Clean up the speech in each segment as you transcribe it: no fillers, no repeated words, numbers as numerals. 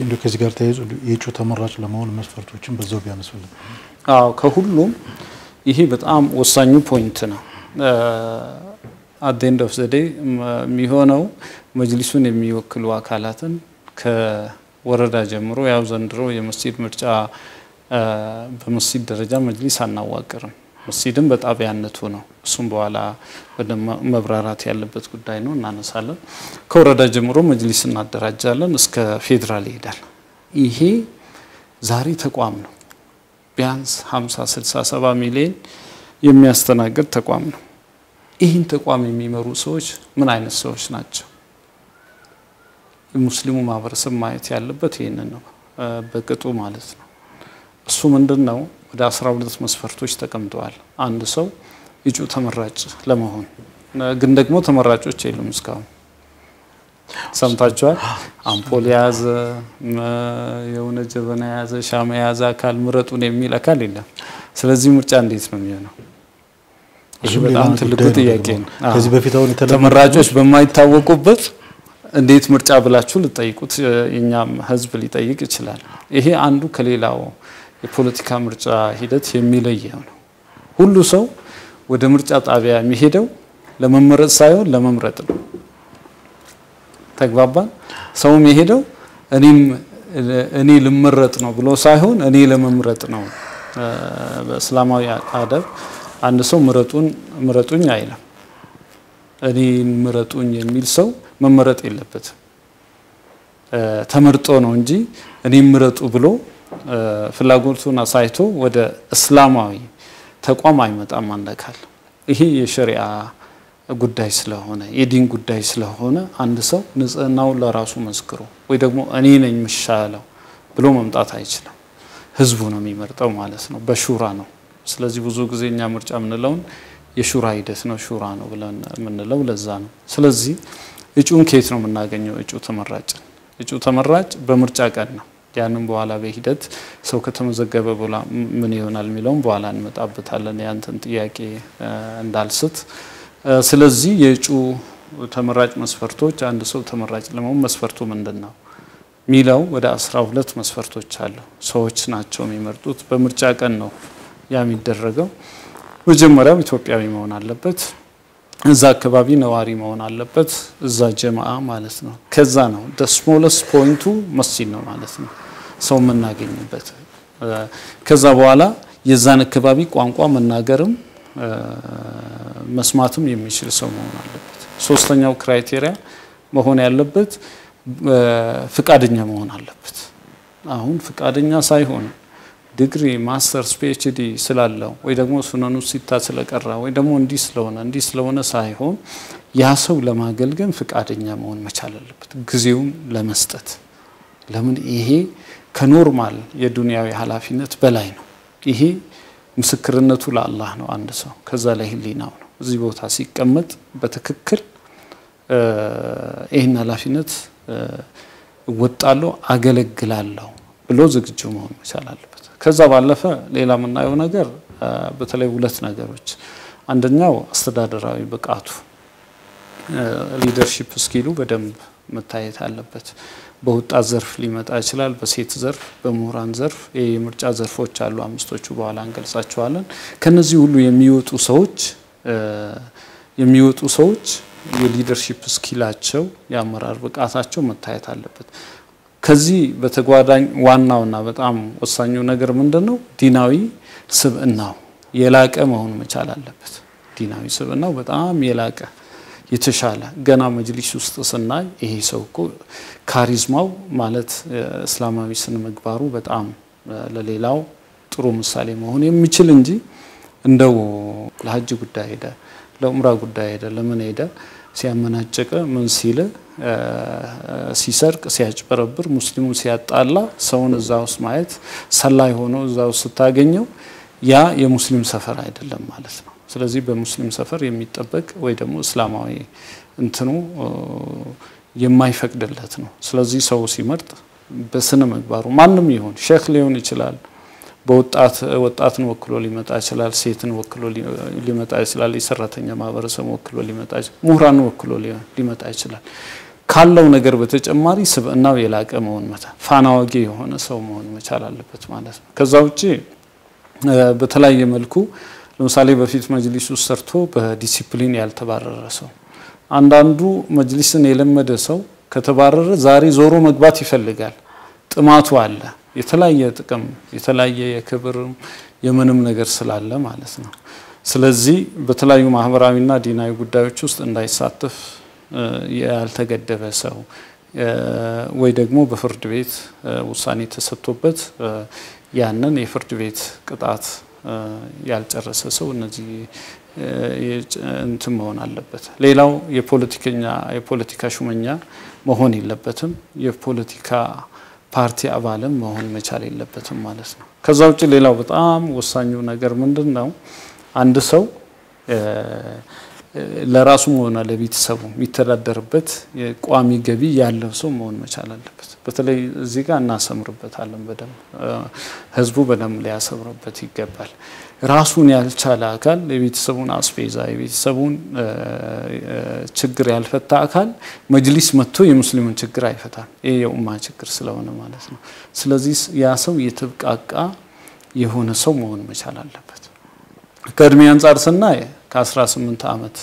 እንደ ከዚህ ጋር ተያይዞ የእጩ ተመራጭ ለመሆን መስፈርቶችን በዛው ቢያነሱልን ከሁሉም ይሄ በጣም ወሳኙ ፖይንት ነው at the end of the day የሚሆነው መጅሊሱን የሚወክሉ አካላትን ከወረዳ ጀምሮ ያው ዘንድሮ የመስጂድ ምርጫ በመስጂድ ደረጃ መጅሊስ አናዋቅርም መስጂድም በጣቢያነቱ ነው እሱም በኋላ ወደ መብራራት ያለበት ጉዳይ ነው እናነሳለን ከወረዳ ጀምሮ መጅሊስ እናደራጃለን እስከ ፌደራል ይሄዳል ይሄ ዛሬ ተቋም ነው ቢያንስ 50 60 70 ሚሊዮን የሚያስተናግድ ተቋም ነው ይህን ተቋም የሚመሩ ሰዎች ምን አይነት ሰዎች ናቸው ሙስሊሙ ማህበረሰብ ማየት ያለበት ይሄንን ነው በቅጡ ማለት ነው እሱ ምንድነው ወደ 12 መስፈርቶች ተቀምጠዋል አንድ ሰው እጩ ተመራጭ ለመሆን ግን ደግሞ ተመራጮች የሉም እስካሁን ሰምታችኋል አምፖል ያዘ የሆነ ጀበና ያዘ ሻማ ያዘ አካል ምረጡን የሚል አካል የለም ስለዚህ ምርጫ እንዴት ነው የሚሆነው ይሄ በጣም ትልቁ ጥያቄ ነው ከዚህ በፊት አሁን ተመራጮች በማይታወቁበት እንዴት ምርጫ ብላችሁ ልጠይቁት የኛም ህዝብ ሊጠይቅ ይችላል ይሄ አንዱ ከሌላው የፖለቲካ ምርጫ ሂደት የሚለየው ነው ሁሉ ሰው ወደ ምርጫ ጣቢያ የሚሄደው ለመመረጥ ሳይሆን ለመምረጥ ነው ተግባባን ሰው የሚሄደው እኔ ልመረጥ ነው ብሎ ሳይሆን እኔ ለመምረጥ ነው በእስላማዊ አደብ አንድ ሰው ምረጡኝ አይልም እኔ ምረጡኝ የሚል ሰው መመረጥ የለበትም ተመርጦ ነው እንጂ እኔ ምረጡ ብሎ ፍላጎቱን አሳይቶ ወደ እስላማዊ ተቋም አይመጣም አንደካል ይሄ የሸሪዓ ጉዳይ ስለሆነ የዲን ጉዳይ ስለሆነ አንድ ሰው ንጽህናው ለራሱ መስክሮ ወይ ደግሞ እኔ ነኝ መሻለው ብሎ መምጣት አይችልም ህዝቡ ነው የሚመርጠው ማለት ነው በሹራ ነው ስለዚህ ብዙ ጊዜኛ ምርጫ ምንለው የሹራ ሂደት ነው ሹራ ነው ብለን ምንለው ለዛ ነው ስለዚህ እጩን ከየት ነው የምናገኘው እጩ ተመራጭ በምርጫ ቀን ነው ያንን በኋላ በሂደት ሰው ከተመዘገበ በኋላ ምን ይሆናል የሚለው በኋላ እንመጣበታለን ያንተን ጥያቄ እንዳልስት ስለዚህ የእጩ ተመራጭ መስፈርቶች አንድ ሰው ተመራጭ ለመሆን መስፈርቱ ምንድነው ሚለው ወደ 12 መስፈርቶች አሉ ሰዎች ናቸው የሚመርጡት በምርጫ ቀን ነው የሚደረገው መጀመሪያው ኢትዮጵያዊ መሆን አለበት እዛ አካባቢ ነዋሪ መሆን አለበት እዛ ጀማዓ ማለት ነው ከዛ ነው the smallest point መስጂድ ነው ማለት ነው ሰው መናገኝበት ከዛ በኋላ የዛን አካባቢ ቋንቋ መናገርም መስማትም የሚችል ሰው መሆን አለበት ሶስተኛው ክራይቴሪያ መሆን ያለበት ፍቃደኛ መሆን አለበት አሁን ፍቃደኛ ሳይሆን ዲግሪ ማስተርስ ፒኤችዲ ስላለው ወይ ደግሞ ሱነኑ ሲታ ስለቀራ ወይ ደግሞ እንዲ ስለሆነ ሳይሆን ያ ሰው ለማገልገል ፍቃደኛ መሆን መቻል አለበት ግዚያውን ለመስጠት ለምን ይሄ ከኖርማል የዱንያዊ ሐላፊነት በላይ ነው ይሄ ምስክርነቱ ለአላህ ነው አንድ ሰው ከዛ ላይ ህሊናው ነው እዚህ ቦታ ሲቀመጥ በትክክል ይሄን ሐላፊነት ወጣለው አገለግላለሁ ብሎ ዝግጁ መሆን መቻል አለበት ከዛ ባለፈ ሌላ ምናየው ነገር በተለይ ሁለት ነገሮች አንደኛው አስተዳደራዊ ብቃቱ ሊደርሺፕ ስኪሉ በደንብ መታየት አለበት በወጣት ዘርፍ ሊመጣ ይችላል በሴት ዘርፍ በመሆራን ዘርፍ የምርጫ ዘርፎች አሉ አምስቶቹ በኋላ እንገልጻቸዋለን ከነዚህ ሁሉ የሚወጡ ሰዎች የሊደርሺፕ ስኪላቸው ያመራር ብቃታቸው መታየት አለበት ከዚህ በተጓዳኝ ዋናውና በጣም ወሳኙ ነገር ምንድነው ዲናዊ ስብዕናው የላቀ መሆን መቻል አለበት ዲናዊ ስብዕናው በጣም የላቀ የተሻለ ገና መጅሊስ ውስጥ ስናይ ይሄ ሰው እኮ ካሪዝማው ማለት እስላማዊ ስነ ምግባሩ በጣም ለሌላው ጥሩ ምሳሌ መሆን የሚችል እንጂ እንደው ለሐጅ ጉዳይ ሄደ ለኡምራ ጉዳይ ሄደ ለምን ሄደ ሲያመናጨቀ ምን ሲል ሲሰርቅ ሲያጭበረብር ሙስሊሙን ሲያጣላ ሰውን እዛው ማየት ሰላይ ሆኖ እዛው ስታገኘው ያ የሙስሊም ሰፈር አይደለም ማለት ነው ስለዚህ በሙስሊም ሰፈር የሚጠበቅ ወይ ደግሞ እስላማዊ እንትኑ የማይፈቅድለት ነው ስለዚህ ሰው ሲመርጥ በስነ ምግባሩ ማንንም ይሁን ሼክ ሊሆን ይችላል ወጣትን ወክሎ ሊመጣ ይችላል ሴትን ወክሎ ሊመጣ ይችላል የሰራተኛ ማህበረሰብ ወክሎ ሊመጣ ይችላል ምሁራን ወክሎ ሊመጣ ይችላል ካለው ነገር በተጨማሪ ስብዕናው የላቀ መሆን መቻል ፋናወጊ የሆነ ሰው መሆን መቻል አለበት ማለት ነው። ከዛ ውጪ በተለያየ መልኩ ለምሳሌ በፊት መጅሊስ ውስጥ ሰርቶ በዲሲፕሊን ያልተባረረ ሰው አንዳንዱ መጅሊስን የለመደ ሰው ከተባረረ ዛሬ ዞሮ መግባት ይፈልጋል ጥማቱ አለ የተለያየ ጥቅም የተለያየ የክብር የምንም ነገር ስላለ ማለት ነው። ስለዚህ በተለያዩ ማህበራዊና ዲናዊ ጉዳዮች ውስጥ እንዳይሳተፍ ያልተገደበ ሰው ወይ ደግሞ በፍርድ ቤት ውሳኔ ተሰጥቶበት ያንን የፍርድ ቤት ቅጣት ያልጨረሰ ሰው እነዚህ እንትን መሆን አለበት። ሌላው የፖለቲካ ሹመኛ መሆን የለበትም። የፖለቲካ ፓርቲ አባልም መሆን መቻል የለበትም ማለት ነው። ከዛ ውጪ ሌላው በጣም ወሳኙ ነገር ምንድነው? አንድ ሰው ለራሱ ሆነ ለቤተሰቡ የሚተዳደርበት የቋሚ ገቢ ያለው ሰው መሆን መቻል አለበት። በተለይ እዚህ ጋር እናሰምርበታለን በደንብ ህዝቡ በደንብ ሊያሰምርበት ይገባል። ራሱን ያልቻለ አካል የቤተሰቡን አስፔዛ የቤተሰቡን ችግር ያልፈታ አካል መጅሊስ መጥቶ የሙስሊሙን ችግር አይፈታም። ይሄ የኡማ ችግር ስለሆነ ማለት ነው። ስለዚህ ያ ሰው የተብቃቃ የሆነ ሰው መሆን መቻል አለበት። ከእድሜ አንፃር ስናይ ከ18 ዓመት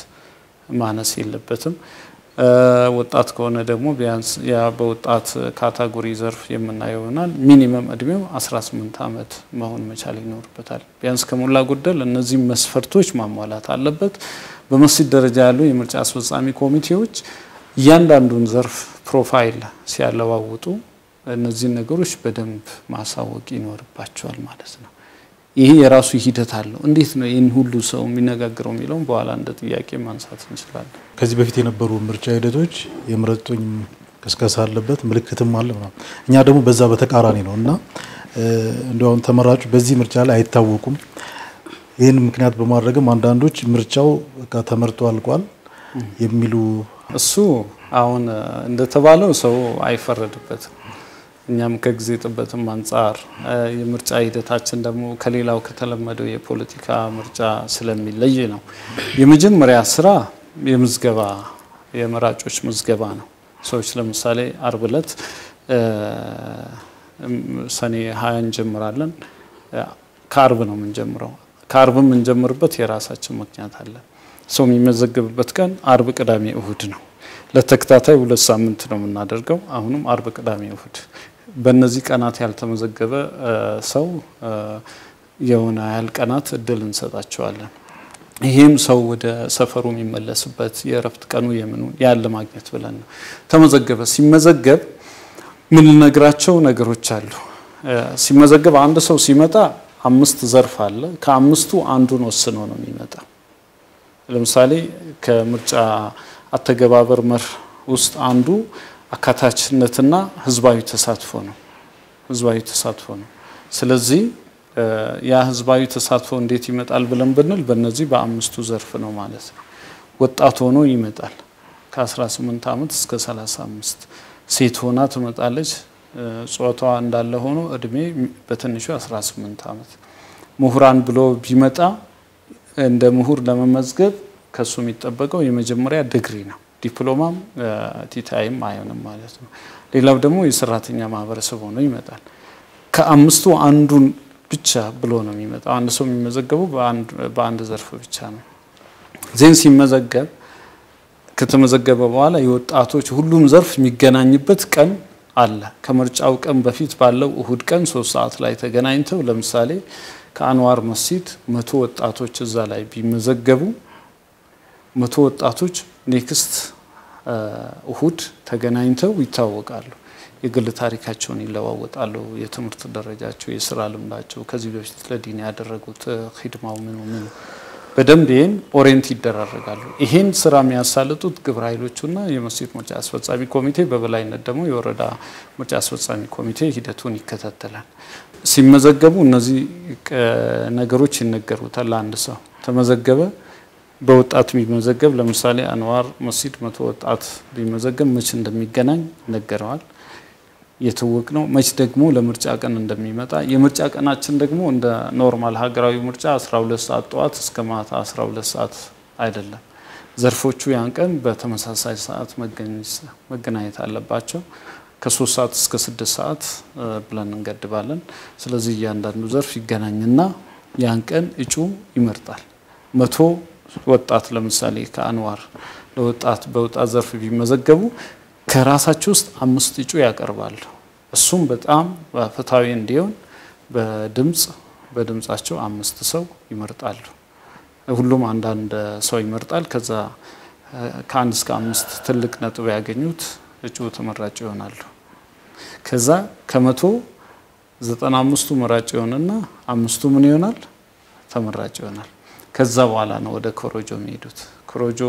ማነስ የለበትም። ወጣት ከሆነ ደግሞ ቢያንስ ያ በወጣት ካታጎሪ ዘርፍ የምናየው ይሆናል። ሚኒመም እድሜው 18 ዓመት መሆን መቻል ይኖርበታል። ቢያንስ ከሞላ ጎደል እነዚህ መስፈርቶች ማሟላት አለበት። በመስጂድ ደረጃ ያሉ የምርጫ አስፈጻሚ ኮሚቴዎች እያንዳንዱን ዘርፍ ፕሮፋይል ሲያለዋውጡ እነዚህ ነገሮች በደንብ ማሳወቅ ይኖርባቸዋል ማለት ነው። ይሄ የራሱ ሂደት አለው። እንዴት ነው ይሄን ሁሉ ሰው የሚነጋገረው የሚለው በኋላ እንደ ጥያቄ ማንሳት እንችላለን። ከዚህ በፊት የነበሩ ምርጫ ሂደቶች የምረጡኝ ከስከሳ አለበት ምልክትም አለ ማለት እኛ ደግሞ በዛ በተቃራኒ ነውና እንደው ተመራጩ በዚህ ምርጫ ላይ አይታወቁም። ይሄን ምክንያት በማድረግም አንዳንዶች ምርጫው በቃ ተመርጦ አልቋል የሚሉ እሱ አሁን እንደተባለው ሰው አይፈረድበትም። እኛም ከጊዜ ጥበትም አንፃር የምርጫ ሂደታችን ደግሞ ከሌላው ከተለመደው የፖለቲካ ምርጫ ስለሚለይ ነው። የመጀመሪያ ስራ የምዝገባ የመራጮች ምዝገባ ነው። ሰዎች ለምሳሌ አርብ ዕለት ሰኔ 20 እንጀምራለን። ከአርብ ነው የምንጀምረው። ከአርብ የምንጀምርበት የራሳችን ምክንያት አለ። ሰው የሚመዘገብበት ቀን አርብ፣ ቅዳሜ፣ እሁድ ነው። ለተከታታይ 2 ሳምንት ነው የምናደርገው። አሁንም አርብ፣ ቅዳሜ፣ እሁድ በእነዚህ ቀናት ያልተመዘገበ ሰው የሆነ ያህል ቀናት እድል እንሰጣቸዋለን። ይሄም ሰው ወደ ሰፈሩ የሚመለስበት የእረፍት ቀኑ የምኑ ያለ ማግኘት ብለን ነው። ተመዘገበ። ሲመዘገብ ምን ነግራቸው ነገሮች አሉ። ሲመዘገብ አንድ ሰው ሲመጣ 5 ዘርፍ አለ። ከአምስቱ አንዱን ወስኖ ነው የሚመጣው። ለምሳሌ ከምርጫ አተገባበር መርህ ውስጥ አንዱ አካታችነትና ህዝባዊ ተሳትፎ ነው። ህዝባዊ ተሳትፎ ነው። ስለዚህ ያ ህዝባዊ ተሳትፎ እንዴት ይመጣል ብለን ብንል በእነዚህ በአምስቱ ዘርፍ ነው ማለት ነው። ወጣት ሆኖ ይመጣል። ከ18 ዓመት እስከ 35 ሴት ሆና ትመጣለች። ጾታዋ እንዳለ ሆኖ እድሜ በትንሹ 18 ዓመት። ምሁራን ብሎ ቢመጣ እንደ ምሁር ለመመዝገብ ከሱ የሚጠበቀው የመጀመሪያ ዲግሪ ነው። ዲፕሎማም ቲታይም አይሆንም ማለት ነው። ሌላው ደግሞ የሰራተኛ ማህበረሰብ ሆኖ ይመጣል። ከአምስቱ አንዱን ብቻ ብሎ ነው የሚመጣው። አንድ ሰው የሚመዘገበው በአንድ ዘርፍ ብቻ ነው። ዜን ሲመዘገብ ከተመዘገበ በኋላ የወጣቶች ሁሉም ዘርፍ የሚገናኝበት ቀን አለ። ከምርጫው ቀን በፊት ባለው እሁድ ቀን 3 ሰዓት ላይ ተገናኝተው ለምሳሌ ከአንዋር መስጂድ 100 ወጣቶች እዛ ላይ ቢመዘገቡ 100 ወጣቶች ኔክስት እሁድ ተገናኝተው ይታወቃሉ። የግል ታሪካቸውን ይለዋወጣሉ። የትምህርት ደረጃቸው፣ የሥራ ልምዳቸው፣ ከዚህ በፊት ለዲን ያደረጉት ኺድማው ምን በደንብ ይሄን ኦሪየንት ይደረጋሉ። ይሄን ስራ የሚያሳልጡት ግብረ ኃይሎቹና የመስጂድ ምርጫ አስፈጻሚ ኮሚቴ በበላይነት ደግሞ የወረዳ ምርጫ አስፈጻሚ ኮሚቴ ሂደቱን ይከታተላል። ሲመዘገቡ እነዚህ ነገሮች ይነገሩታል። አንድ ሰው ተመዘገበ በወጣት ቢመዘገብ ለምሳሌ አንዋር መስጂድ 100 ወጣት ቢመዘገብ መች እንደሚገናኝ ነገረዋል። የተወቅ ነው። መች ደግሞ ለምርጫ ቀን እንደሚመጣ የምርጫ ቀናችን ደግሞ እንደ ኖርማል ሀገራዊ ምርጫ 12 ሰዓት ጠዋት እስከ ማታ 12 ሰዓት አይደለም። ዘርፎቹ ያን ቀን በተመሳሳይ ሰዓት መገናኘት አለባቸው። ከ3 ሰዓት እስከ 6 ሰዓት ብለን እንገድባለን። ስለዚህ እያንዳንዱ ዘርፍ ይገናኝና ያን ቀን እጩ ይመርጣል። 100 ወጣት ለምሳሌ ከአንዋር ለወጣት በወጣት ዘርፍ ቢመዘገቡ ከራሳቸው ውስጥ 5 እጩ ያቀርባሉ። እሱም በጣም ፍትሃዊ እንዲሆን በድምጻቸው 5 ሰው ይመርጣሉ። ሁሉም አንዳንድ ሰው ይመርጣል። ከዛ ከ1 እስከ 5 ትልቅ ነጥብ ያገኙት እጩ ተመራጭ ይሆናሉ። ከዛ ከ195ቱ መራጭ ይሆንና 5ቱ ምን ይሆናል? ተመራጭ ይሆናል። ከዛ በኋላ ነው ወደ ኮሮጆ የሚሄዱት። ኮሮጆ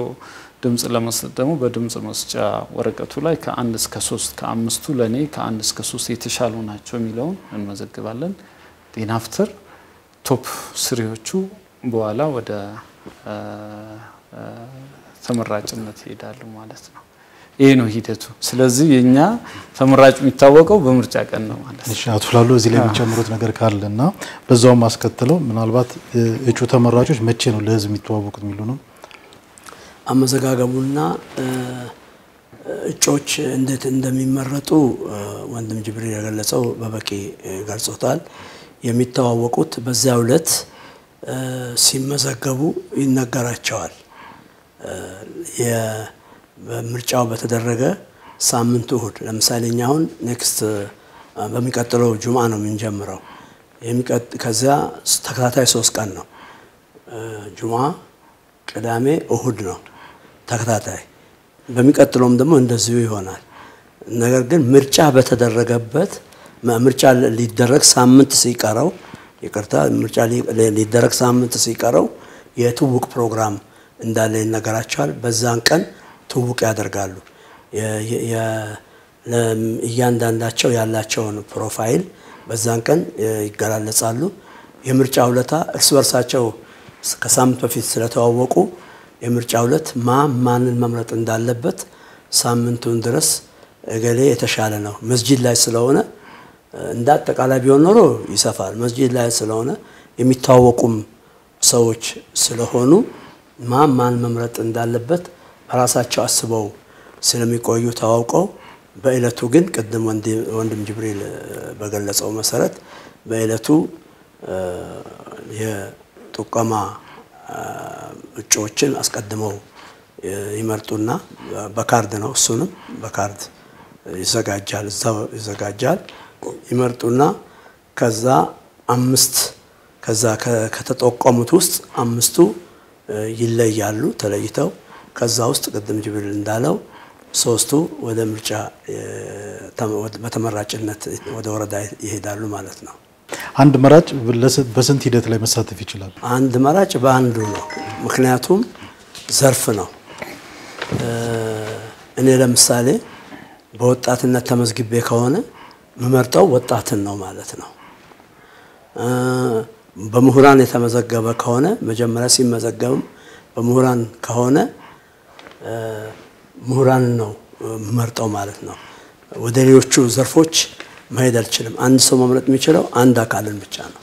ድምጽ ለመስጠት ደግሞ በድምጽ መስጫ ወረቀቱ ላይ ከ1 እስከ 3 ከ5ቱ ለኔ ከ1 እስከ 3 የተሻሉ ናቸው የሚለውን እንመዘግባለን። ዴን አፍተር ቶፕ ስሪዎቹ በኋላ ወደ ተመራጭነት ይሄዳሉ ማለት ነው። ይሄ ነው ሂደቱ። ስለዚህ የኛ ተመራጭ የሚታወቀው በምርጫ ቀን ነው ማለት ነው። እሺ አቶ ፍላሉ እዚህ ላይ የሚጨምሩት ነገር ካለና በዛው ማስከተለው ምናልባት እጩ ተመራጮች መቼ ነው ለህዝብ የሚተዋወቁት የሚሉ ነው። አመዘጋገቡና እጮች እንዴት እንደሚመረጡ ወንድም ጅብሪል የገለጸው በበቂ ገልጾታል። የሚተዋወቁት በዚያው ዕለት ሲመዘገቡ ይነገራቸዋል። የምርጫው በተደረገ ሳምንቱ እሁድ ለምሳሌ አሁን ኔክስት በሚቀጥለው ጁምዓ ነው የምንጀምረው። ከዛ ተከታታይ 3 ቀን ነው። ጁምዓ፣ ቅዳሜ፣ እሁድ ነው ተከታታይ። በሚቀጥለውም ደግሞ እንደዚሁ ይሆናል። ነገር ግን ምርጫ በተደረገበት ምርጫ ሊደረግ ሳምንት ሲቀረው ይቅርታ ምርጫ ሊደረግ ሳምንት ሲቀረው የትውውቅ ፕሮግራም እንዳለ ይነገራቸዋል። በዛን ቀን ትውውቅ ያደርጋሉ። እያንዳንዳቸው ያላቸውን ፕሮፋይል በዛን ቀን ይገላለጻሉ። የምርጫ ዕለት እርስ በርሳቸው ከሳምንት በፊት ስለተዋወቁ የምርጫ ዕለት ማንን መምረጥ እንዳለበት ሳምንቱን ድረስ እገሌ የተሻለ ነው መስጂድ ላይ ስለሆነ እንዳጠቃላይ ቢሆን ኖሮ ይሰፋል። መስጂድ ላይ ስለሆነ የሚታወቁም ሰዎች ስለሆኑ ማን መምረጥ እንዳለበት ራሳቸው አስበው ስለሚቆዩ ተዋውቀው በእለቱ ግን ቀደም ወንድም ጅብሪል በገለጸው መሰረት በእለቱ የጥቆማ እጩዎችን አስቀድመው ይመርጡና በካርድ ነው እሱንም በካርድ ይዘጋጃል እዛው ይዘጋጃል ይመርጡና ከዛ 5 ከዛ ከተጠቆሙት ውስጥ 5ቱ ይለያሉ ተለይተው ከዛ ውስጥ ቀደም ጅብሪል እንዳለው 3ቱ ወደ ምርጫ በተመራጭነት ወደ ወረዳ ይሄዳሉ ማለት ነው። አንድ መራጭ በስንት ሂደት ላይ መሳተፍ ይችላል? አንድ መራጭ በአንዱ ነው። ምክንያቱም ዘርፍ ነው። እኔ ለምሳሌ በወጣትነት ተመዝግቤ ከሆነ መመርጠው ወጣትን ነው ማለት ነው። በምሁራን የተመዘገበ ከሆነ መጀመሪያ ሲመዘገብም በምሁራን ከሆነ ምሁራን ነው መመርጠው ማለት ነው። ወደ ሌሎቹ ዘርፎች መሄድ አልችልም። አንድ ሰው መምረጥ የሚችለው አንድ አካልን ብቻ ነው።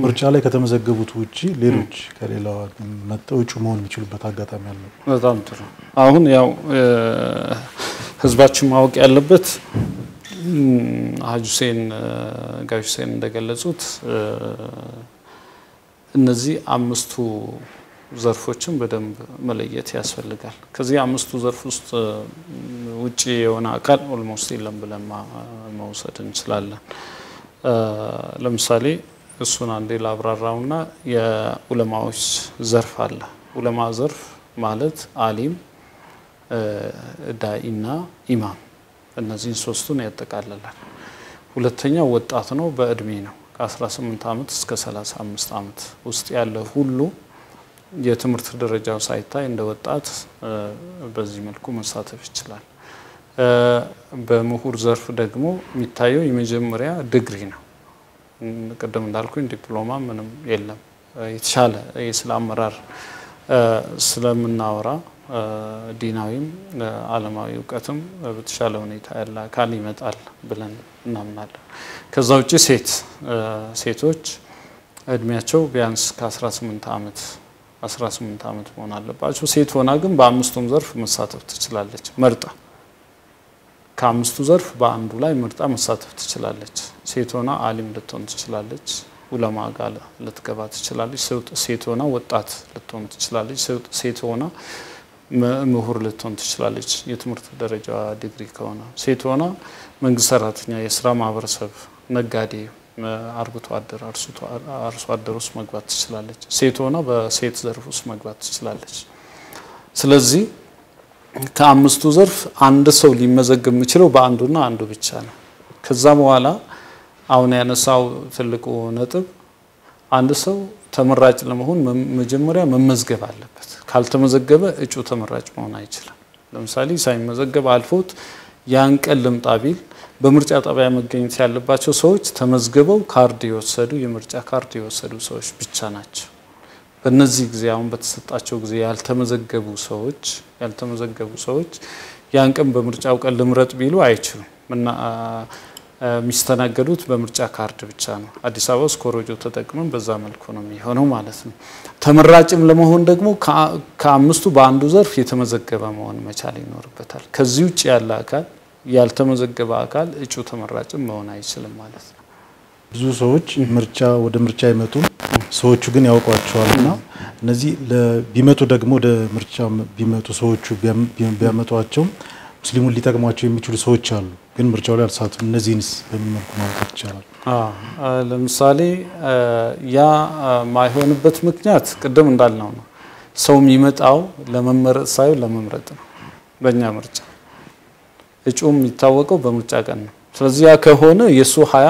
ምርጫ ላይ ከተመዘገቡት ውጪ ሌሎች ከሌላው መጥተው እጩ መሆን የሚችሉበት አጋጣሚ አለ? በጣም ጥሩ። አሁን ያው ህዝባችን ማወቅ ያለበት ሀጂ ሁሴን ጋሽ ሁሴን እንደገለጹት እነዚህ 5ቱ ዘርፎችን በደንብ መለየት ያስፈልጋል። ከዚህ 5ቱ ዘርፍ ውስጥ ውጪ የሆነ አካል ኦልሞስት የለም ብለን መውሰድ እንችላለን። ለምሳሌ እሱን አንዴ ላብራራውና የዑለማዎች ዘርፍ አለ። ዑለማ ዘርፍ ማለት አሊም፣ ዳኢና ኢማም እነዚህን 3ቱን ያጠቃልላል። ሁለተኛው ወጣት ነው፣ በእድሜ ነው። ከ18 ዓመት እስከ 35 ዓመት ውስጥ ያለ ሁሉ የትምህርት ደረጃው ሳይታይ እንደ ወጣት በዚህ መልኩ መሳተፍ ይችላል። በምሁር ዘርፍ ደግሞ የሚታየው የመጀመሪያ ዲግሪ ነው። ቀደም እንዳልኩኝ ዲፕሎማ ምንም የለም። የተሻለ የእስላም አመራር ስለምናወራ ዲናዊም ዓለማዊ እውቀትም በተሻለ ሁኔታ ያለ አካል ይመጣል ብለን እናምናለን። ከዛ ውጪ ሴቶች እድሜያቸው ቢያንስ ከ18 ዓመት 18 ዓመት መሆን አለባቸው። ሴት ሆና ግን በአምስቱም ዘርፍ መሳተፍ ትችላለች መርጣ ከአምስቱ ዘርፍ በአንዱ ላይ መርጣ መሳተፍ ትችላለች። ሴት ሆና አሊም ልትሆን ትችላለች፣ ዑለማ ጋር ልትገባ ትችላለች። ሴት ሆና ወጣት ልትሆን ትችላለች፣ ሴት ሆና ምሁር ልትሆን ትችላለች የትምህርት ደረጃ ዲግሪ ከሆነ። ሴት ሆና መንግስት ሰራተኛ፣ የስራ ማህበረሰብ፣ ነጋዴ፣ አርብቶ አደር፣ አርሶ አደር ውስጥ መግባት ትችላለች። ሴት ሆና በሴት ዘርፍ ውስጥ መግባት ትችላለች። ስለዚህ ከአምስቱ ዘርፍ አንድ ሰው ሊመዘገብ የሚችለው በአንዱና አንዱ ብቻ ነው። ከዛ በኋላ አሁን ያነሳው ትልቁ ነጥብ አንድ ሰው ተመራጭ ለመሆን መጀመሪያ መመዝገብ አለበት። ካልተመዘገበ እጩ ተመራጭ መሆን አይችልም። ለምሳሌ ሳይመዘገብ አልፎት ያን ቀን ልምጣ ቢል በምርጫ ጣቢያ መገኘት ያለባቸው ሰዎች ተመዝግበው ካርድ የወሰዱ የምርጫ ካርድ የወሰዱ ሰዎች ብቻ ናቸው። በእነዚህ ጊዜ አሁን በተሰጣቸው ጊዜ ያልተመዘገቡ ሰዎች ያን ቀን በምርጫው ቀን ልምረጥ ቢሉ አይችሉም እና የሚስተናገዱት በምርጫ ካርድ ብቻ ነው። አዲስ አበባ ውስጥ ኮሮጆ ተጠቅመን በዛ መልኩ ነው የሚሆነው ማለት ነው። ተመራጭም ለመሆን ደግሞ ከአምስቱ በአንዱ ዘርፍ የተመዘገበ መሆን መቻል ይኖርበታል። ከዚህ ውጭ ያለ አካል ያልተመዘገበ አካል እጩ ተመራጭም መሆን አይችልም ማለት ነው። ብዙ ሰዎች ወደ ምርጫ ይመጡም ሰዎቹ ግን ያውቋቸዋልና እነዚህ ቢመጡ ደግሞ ወደ ምርጫ ቢመጡ ሰዎቹ ቢያመጧቸው ሙስሊሙን ሊጠቅሟቸው የሚችሉ ሰዎች አሉ፣ ግን ምርጫው ላይ አልሳቱም። እነዚህንስ በምን መልኩ ማውጣት ይቻላል? ለምሳሌ ያ ማይሆንበት ምክንያት ቅድም እንዳልነው ነው። ሰው የሚመጣው ለመመረጥ ሳይሆን ለመምረጥ ነው። በእኛ ምርጫ እጩም የሚታወቀው በምርጫ ቀን ነው። ስለዚህ ያ ከሆነ የሱ ሀያ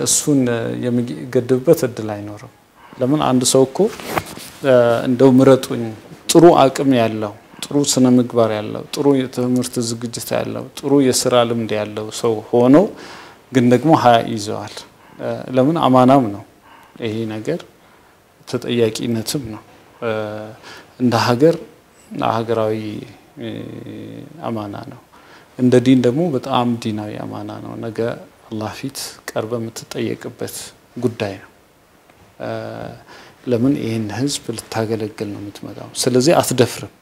እሱን የሚገድብበት እድል አይኖርም። ለምን አንድ ሰው እኮ እንደው ምረጡኝ ጥሩ አቅም ያለው ጥሩ ስነ ምግባር ያለው ጥሩ የትምህርት ዝግጅት ያለው ጥሩ የሥራ ልምድ ያለው ሰው ሆኖ ግን ደግሞ ሀያ ይዘዋል። ለምን አማናም ነው ይሄ ነገር ተጠያቂነትም ነው። እንደ ሀገራዊ አማና ነው። እንደ ዲን ደግሞ በጣም ዲናዊ አማና ነው። ነገ አላህ ፊት ቀርበ የምትጠየቅበት ጉዳይ ነው። ለምን ይሄን ህዝብ ልታገለግል ነው የምትመጣው። ስለዚህ አትደፍርም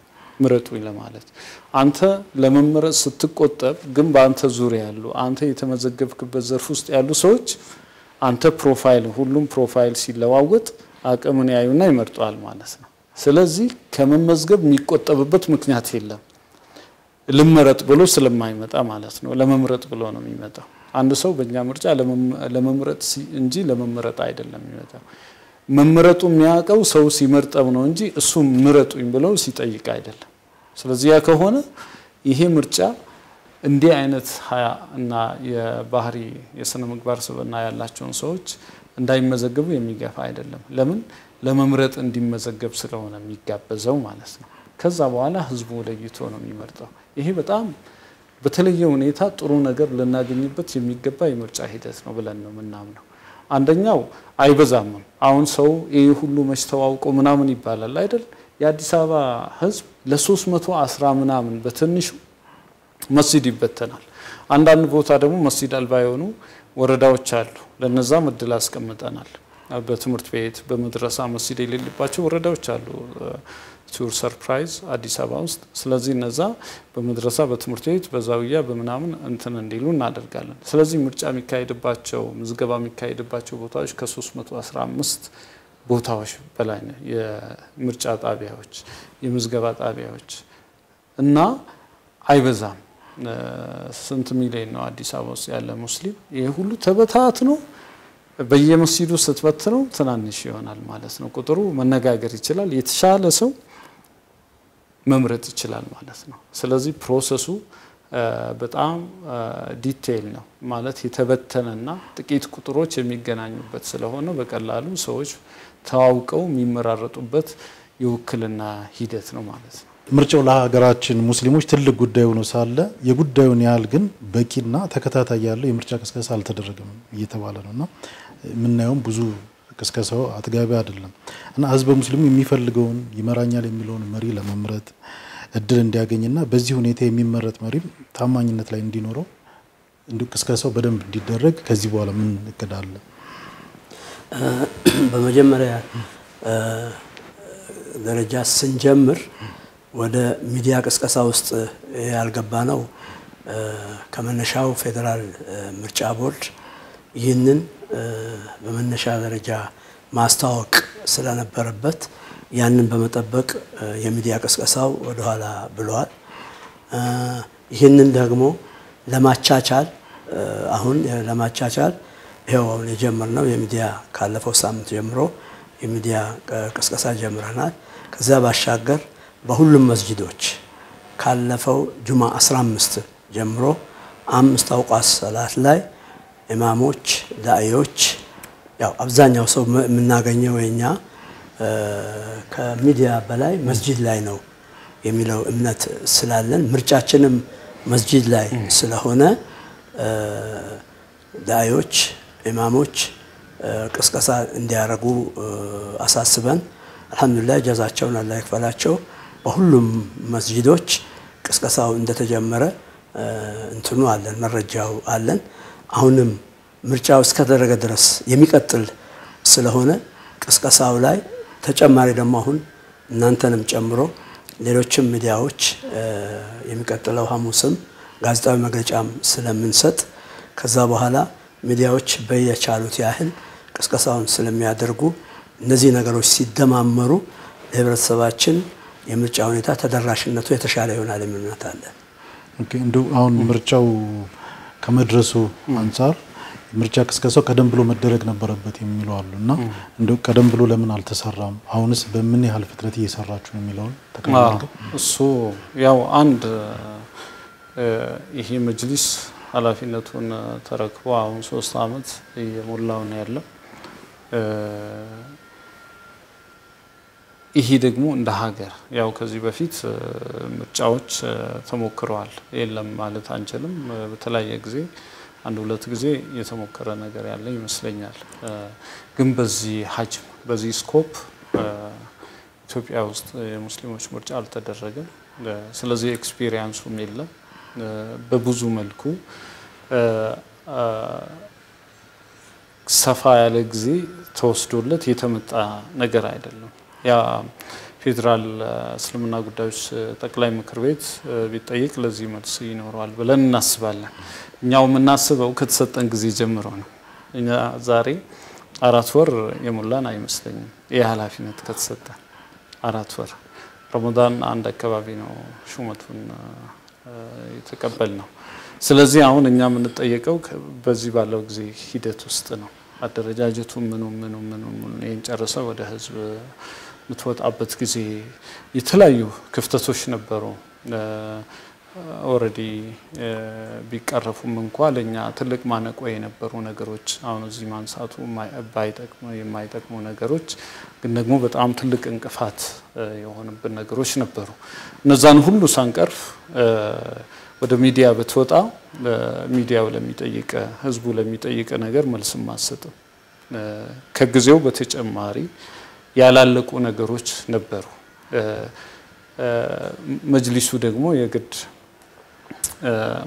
ምረጡኝ ለማለት። አንተ ለመመረጥ ስትቆጠብ ግን በአንተ ዙሪያ ያሉ አንተ የተመዘገብክበት ዘርፍ ውስጥ ያሉ ሰዎች አንተ ሁሉም ፕሮፋይል ሲለዋወጥ አቅምን ያዩና ይመርጧል ማለት ነው። ስለዚህ ከመመዝገብ የሚቆጠብበት ምክንያት የለም። ለመመረጥ ብሎ ስለማይመጣ ማለት ነው። ለመምረጥ ብሎ ነው የሚመጣው። አንድ ሰው በእኛ ምርጫ ለመምረጥ እንጂ ለመመረጥ አይደለም የሚመጣው። መመረጡ የሚያውቀው ሰው ሲመርጠው ነው እንጂ እሱ ምረጡኝ ብሎ ሲጠይቅ አይደለም። ስለዚህ ያ ከሆነ ይሄ ምርጫ እንዲህ አይነት ሀያ እና የባህሪ የስነ ምግባር ስብዕና ያላቸውን ሰዎች እንዳይመዘገቡ የሚገፋ አይደለም። ለምን ለመምረጥ እንዲመዘገብ ስለሆነ የሚጋበዘው ማለት ነው። ከዛ በኋላ ህዝቡ ለይቶ ነው የሚመርጠው። ይሄ በጣም በተለየ ሁኔታ ጥሩ ነገር ልናገኝበት የሚገባ የምርጫ ሂደት ነው ብለን ነው የምናምነው። አንደኛው አይበዛም። አሁን ሰው ይሄ ሁሉ መስተዋውቆ ምናምን ይባላል አይደል? የአዲስ አበባ ህዝብ ለ310 ምናምን በትንሹ መስጂድ ይበተናል። አንዳንድ ቦታ ደግሞ መስጂድ አልባ የሆኑ ወረዳዎች አሉ። ለነዛም እድል አስቀምጠናል። በትምህርት ቤት በመድረሳ መስጂድ የሌለባቸው ወረዳዎች አሉ። ቱር ሰርፕራይዝ አዲስ አበባ ውስጥ። ስለዚህ እነዛ በመድረሳ በትምህርት ቤት በዛውያ በመናምን እንትን እንዲሉ እናደርጋለን። ስለዚህ ምርጫ የሚካሄድባቸው ምዝገባ የሚካሄድባቸው ቦታዎች ከ315 ቦታዎች በላይ ነው። የምርጫ ጣቢያዎች የምዝገባ ጣቢያዎች እና አይበዛም። ስንት ሚሊዮን ነው አዲስ አበባ ውስጥ ያለ ሙስሊም? ይሄ ሁሉ ተበታትኖ በየመስጂዱ ስትበትነው ትናንሽ ይሆናል ማለት ነው። ቁጥሩ መነጋገር ይችላል። የተሻለ ሰው መምረጥ ይችላል ማለት ነው። ስለዚህ ፕሮሰሱ በጣም ዲቴይል ነው ማለት የተበተነና ጥቂት ቁጥሮች የሚገናኙበት ስለሆነ በቀላሉ ሰዎች ተዋውቀው የሚመራረጡበት የውክልና ሂደት ነው ማለት ነው። ምርጫው ለሀገራችን ሙስሊሞች ትልቅ ጉዳይ ሆኖ ሳለ የጉዳዩን ያህል ግን በቂና ተከታታይ ያለው የምርጫ ቅስቀሳ አልተደረገም እየተባለ ነውና ምናየውም ብዙ ቅስቀሳው አጥጋቢ አይደለም እና ህዝበ ሙስሊሙ የሚፈልገውን ይመራኛል የሚለውን መሪ ለመምረጥ እድል እንዲያገኝና በዚህ ሁኔታ የሚመረጥ መሪ ታማኝነት ላይ እንዲኖረው ቅስቀሳው በደንብ እንዲደረግ ከዚህ በኋላ ምን እቅድ አለ? በመጀመሪያ ደረጃ ስንጀምር ወደ ሚዲያ ቅስቀሳ ውስጥ ያልገባ ነው ከመነሻው ፌዴራል ምርጫ ቦርድ ይህንን በመነሻ ደረጃ ማስተዋወቅ ስለነበረበት ያንን በመጠበቅ የሚዲያ ቅስቀሳው ወደ ኋላ ብለዋል። ይህንን ደግሞ ለማቻቻል አሁን ለማቻቻል ይሄው አሁን የጀመርነው የሚዲያ ካለፈው ሳምንት ጀምሮ የሚዲያ ቅስቀሳ ጀምረናል። ከዛ ባሻገር በሁሉም መስጂዶች ካለፈው ጁማ 15 ጀምሮ 5 አውቃት ሰላት ላይ ኢማሞች ዳኢዎች ያው አብዛኛው ሰው የምናገኘው የኛ ከሚዲያ በላይ መስጂድ ላይ ነው የሚለው እምነት ስላለን ምርጫችንም መስጂድ ላይ ስለሆነ ዳኢዎች ኢማሞች ቅስቀሳ እንዲያረጉ አሳስበን አልহামዱሊላህ ጀዛቸውን አላህ ይክፈላቸው በሁሉም መስጂዶች ቅስቀሳው እንደተጀመረ እንትኑ አለን መረጃው አለን። አሁንም ምርጫው እስከተደረገ ድረስ የሚቀጥል ስለሆነ ቅስቀሳው ላይ ተጨማሪ ደግሞ አሁን እናንተንም ጨምሮ ሌሎችም ሚዲያዎች የሚቀጥለው ሐሙስም ጋዜጣዊ መግለጫም ስለምንሰጥ ከዛ በኋላ ሚዲያዎች በየቻሉት ያህል ቅስቀሳውን ስለሚያደርጉ እነዚህ ነገሮች ሲደማመሩ ለህብረተሰባችን የምርጫ ሁኔታ ተደራሽነቱ የተሻለ ይሆናል የሚል እምነት አለ። ኦኬ እንደው አሁን ምርጫው ከመድረሱ አንፃር ምርጫ ቅስቀሳው ቀደም ብሎ መደረግ ነበረበት የሚለው አሉና እንደው ቀደም ብሎ ለምን አልተሰራም አሁንስ በምን ያህል ፍጥነት እየሰራችሁ ነው የሚለው ተከታተሉ። እሱ ያው አንድ ይሄ መጅሊስ ኃላፊነቱን ተረክቦ አሁን 3 አመት እየሞላው ነው ያለው። ይሄ ደግሞ እንደ ሀገር ያው ከዚህ በፊት ምርጫዎች ተሞክረዋል የለም ማለት አንችልም። በተለያየ ጊዜ አንድ ሁለት ጊዜ የተሞከረ ነገር ያለ ይመስለኛል። ግን በዚህ ሀጅም በዚህ ስኮፕ ኢትዮጵያ ውስጥ የሙስሊሞች ምርጫ አልተደረገም። ስለዚህ ኤክስፒሪየንሱም የለም። በብዙ መልኩ ሰፋ ያለ ጊዜ ተወስዶለት የተመጣ ነገር አይደለም። ያ ፌደራል እስልምና ጉዳዮች ጠቅላይ ምክር ቤት ቢጠይቅ ለዚህ መልስ ይኖራል ብለን እናስባለን። እኛው የምናስበው ከተሰጠን ጊዜ ጀምሮ ነው። እኛ ዛሬ 4 ወር የሞላን አይመስለኝም የኃላፊነት ከተሰጠን 4 ወር ረመዳን አንድ አካባቢ ነው ሹመቱን የተቀበልነው። ስለዚህ አሁን እኛ የምንጠየቀው በዚህ ባለው ጊዜ ሂደት ውስጥ ነው። አደረጃጀቱ ምኑ ይሄን ጨርሰው ወደ ህዝብ ምትወጣበት ጊዜ የተለያዩ ክፍተቶች ነበሩ። ኦሬዲ ቢቀርፉም እንኳን ለኛ ትልቅ ማነቆ የነበሩ ነገሮች አሁን እዚህ ማንሳቱ የማይጠቅሙ ነገሮች ግን ደግሞ በጣም ትልቅ እንቅፋት የሆኑብን ነገሮች ነበሩ። እነዛን ሁሉ ሳንቀርፍ ወደ ሚዲያ በተወጣ ሚዲያው ለሚጠይቀ ህዝቡ ለሚጠይቀ ነገር መልስ ማሰጥ ከጊዜው በተጨማሪ ያላለቁ ነገሮች ነበሩ። መጅሊሱ ደግሞ የግድ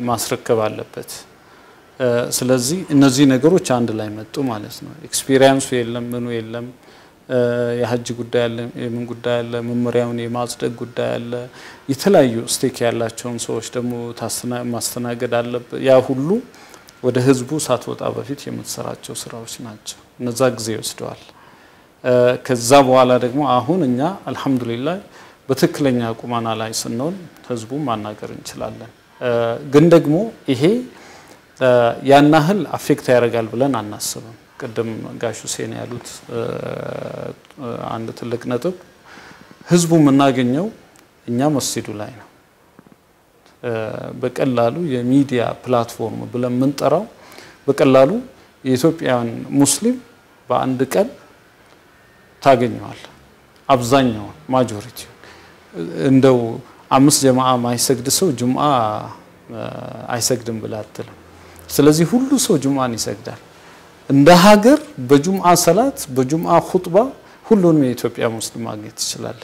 ማስረከብ አለበት። ስለዚህ እነዚህ ነገሮች አንድ ላይ መጡ ማለት ነው። ኤክስፒሪየንሱ የለም ምኑ የለም። የሐጅ ጉዳይ አለ የምን ጉዳይ አለ መመሪያውን የማጽደቅ ጉዳይ አለ የተለያዩ ስቴክ ያላቸውን ሰዎች ደግሞ ማስተናገድ አለበት። ያ ሁሉ ወደ ህዝቡ ሳትወጣ በፊት የምትሰራቸው ስራዎች ናቸው። እነዛ ጊዜ ወስደዋል። ከዛ በኋላ ደግሞ አሁን እኛ አልহামዱሊላህ በትክክለኛ ቁማና ላይ ስንሆን ህዝቡን ማናገር እንችላለን። ግን ደግሞ ይሄ ያናህል አፌክት ያደርጋል ብለን አናስብም። ቀደም ጋሽ ሁሴን ያሉት አንድ ትልቅ ነጥብ ህዝቡ መናገኘው እኛ መስጂዱ ላይ ነው። በቀላሉ የሚዲያ ፕላትፎርም ብለን ምንጠራው በቀላሉ የኢትዮጵያን ሙስሊም በአንድ ቀን ታገኘዋል። አብዛኛው ማጆሪቲ እንደው 5 ጀማዓ ማይሰግድ ሰው ጁምዓ አይሰግድም ብላትልም። ስለዚህ ሁሉ ሰው ጁምዓን ይሰግዳል። እንደ ሀገር በጁምዓ ሰላት በጁምዓ ኹጥባ ሁሉንም የኢትዮጵያ ሙስሊም ማግኘት ይችላል።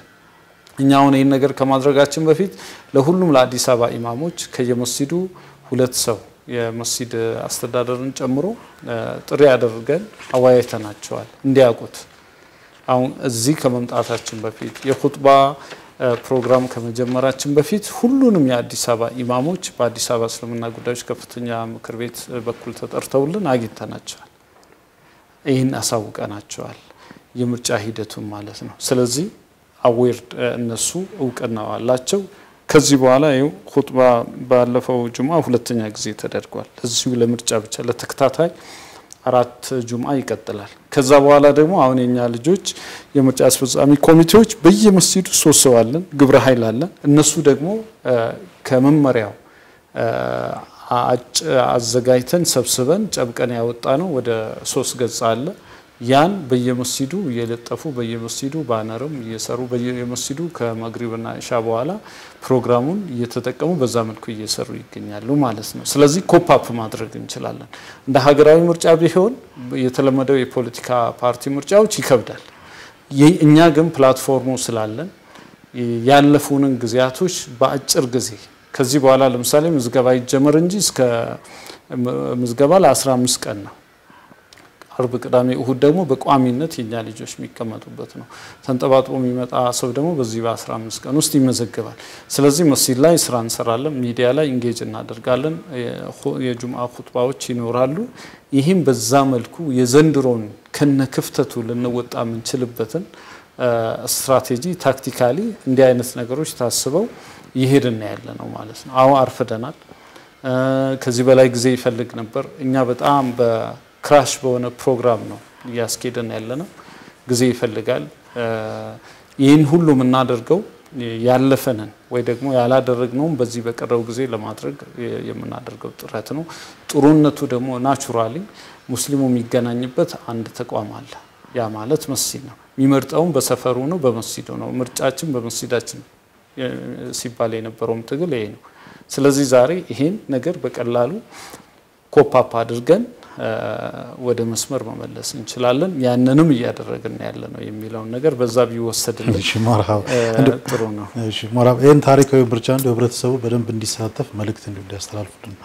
እኛው ይሄን ነገር ከማድረጋችን በፊት ለሁሉም ለአዲስ አበባ ኢማሞች ከየመስጂዱ 2 ሰው የመስጂድ አስተዳደርን ጨምሮ ጥሪ አድርገን አዋይተናቸዋል እንዲያውቁት። አሁን እዚህ ከመምጣታችን በፊት የኹጥባ ፕሮግራም ከመጀመራችን በፊት ሁሉንም የአዲስ አበባ ኢማሞች በአዲስ አበባ እስልምና ጉዳዮች ከፍተኛ ምክር ቤት በኩል ተጠርተውልን አግኝተናቸዋል። ይህን አሳውቀናቸዋል የምርጫ ሂደቱን ማለት ነው። ስለዚህ አዌር እነሱ እውቅና አላቸው። ከዚህ በኋላ ይኸው ኹጥባ ባለፈው ጁምዓ ሁለተኛ ጊዜ ተደርጓል። እዚሁ ለምርጫ ብቻ ለተከታታይ 4 ጁምዓ ይቀጥላል። ከዛ በኋላ ደግሞ አሁን የኛ ልጆች የምርጫ አስፈጻሚ ኮሚቴዎች በየመስጂዱ 3 ሰው አለን፣ ግብረ ኃይል አለን። እነሱ ደግሞ ከመመሪያው አዘጋጅተን ሰብስበን ጨብቀን ያወጣ ነው ወደ 3 ገጽ አለ። ያን በየመስጂዱ እየለጠፉ በየመስጂዱ ባነርም እየሰሩ በየመስጂዱ ከመግሪብና ኢሻ በኋላ ፕሮግራሙን እየተጠቀሙ በዛ መልኩ እየሰሩ ይገኛሉ ማለት ነው። ስለዚህ ኮፓፕ ማድረግ እንችላለን። እንደ ሀገራዊ ምርጫ ቢሆን የተለመደው የፖለቲካ ፓርቲ ምርጫዎች ይከብዳል። እኛ ግን ፕላትፎርሙ ስላለን ያለፉንን ጊዜያቶች በአጭር ጊዜ ከዚህ በኋላ ለምሳሌ ምዝገባ ይጀመር እንጂ እስከ ምዝገባ ለ15 ቀን ነው። አርብ ቅዳሜ እሁድ ደግሞ በቋሚነት የኛ ልጆች የሚቀመጡበት ነው። ተንጠባጥቦ የሚመጣ ሰው ደግሞ በዚህ በ15 ቀን ውስጥ ይመዘገባል። ስለዚህ መስጂድ ላይ ስራ እንሰራለን፣ ሚዲያ ላይ ኢንጌጅ እናደርጋለን፣ የጁምዓ ኹጥባዎች ይኖራሉ። ይህም በዛ መልኩ የዘንድሮን ከነክፍተቱ ልንወጣ የምንችልበትን ስትራቴጂ ታክቲካሊ እንዲህ አይነት ነገሮች ታስበው ይሄድና ያለ ነው ማለት ነው። አሁን አርፍደናል። ከዚህ በላይ ጊዜ ይፈልግ ነበር። እኛ በጣም ክራሽ በሆነ ፕሮግራም ነው ያስኬደን ያለነው። ጊዜ ይፈልጋል። ይህን ሁሉ የምናደርገው ያለፈንን ወይ ደግሞ ያላደረግነውን በዚህ በቀረው ጊዜ ለማድረግ የምናደርገው ጥረት ነው። ጥሩነቱ ደግሞ ናቹራሊ ሙስሊሙ የሚገናኝበት አንድ ተቋም አለ። ያ ማለት መስጂድ ነው። የሚመርጠውም በሰፈሩ ነው፣ በመስጂዱ ነው። ምርጫችን በመስጂዳችን ሲባል የነበረውም ትግል ይሄ ነው። ስለዚህ ዛሬ ይሄን ነገር በቀላሉ ኮፓፕ አድርገን ወደ መስመር መመለስ እንችላለን። ያንንም እያደረግን ያለ ነው የሚለው ነገር በዛ ቢወሰድልን ጥሩ ነው። እሺ መርሐባ። ይሄን ታሪካዊ ምርጫ እንደው ህብረተሰቡ በደንብ እንዲሳተፍ መልእክት እንዲያስተላልፉልን